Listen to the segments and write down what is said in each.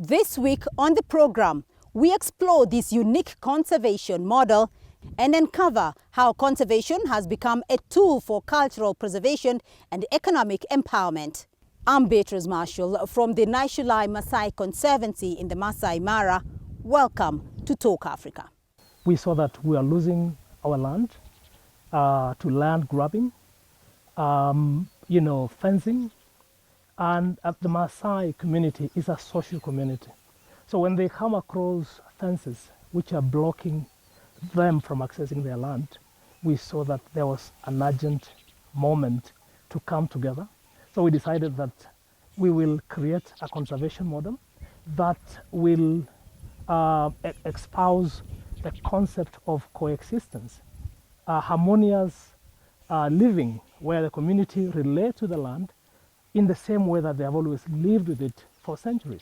This week on the program, we explore this unique conservation model and uncover how conservation has become a tool for cultural preservation and economic empowerment. I'm Beatrice Marshall from the Nashulai Maasai Conservancy in the Masai Mara. Welcome to Talk Africa. We saw that we are losing our land to land grabbing, fencing, and the Maasai community is a social community. So when they come across fences which are blocking them from accessing their land, we saw that there was an urgent moment to come together. So we decided that we will create a conservation model that will espouse the concept of coexistence, harmonious living where the community relates to the land in the same way that they have always lived with it for centuries.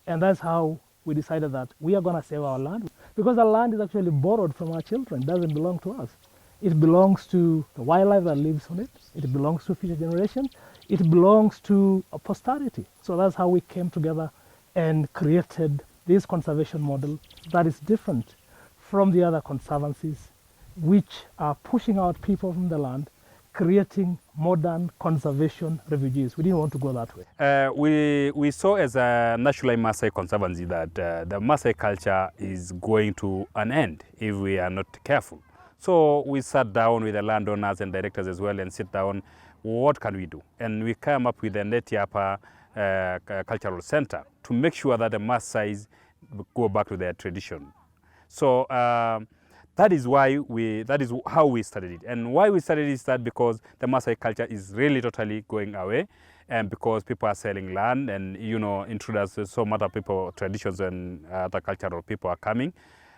And that's how we decided that we are going to save our land, because the land is actually borrowed from our children. It doesn't belong to us. It belongs to the wildlife that lives on it. It belongs to future generations. It belongs to posterity. So that's how we came together and created this conservation model that is different from the other conservancies, which are pushing out people from the land, creating modern conservation refugees. We didn't want to go that way. We saw as a Nashulai Maasai Conservancy that the Maasai culture is going to an end if we are not careful. So we sat down with the landowners and directors as well and sit down, what can we do? And we came up with the Netiapa Cultural Center to make sure that the Maasais go back to their tradition. So that is how we started it. And why we started it is that because the Maasai culture is really totally going away, and because people are selling land and, introduce so many other people, traditions and other cultural people are coming,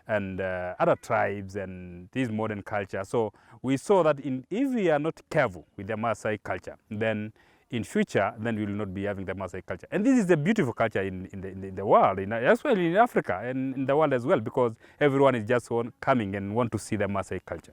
and other tribes and this modern culture. So we saw that if we are not careful with the Maasai culture, then in future, then we will not be having the Maasai culture. And this is a beautiful culture in the world, as well in Africa and in the world as well, because everyone is just coming and want to see the Maasai culture.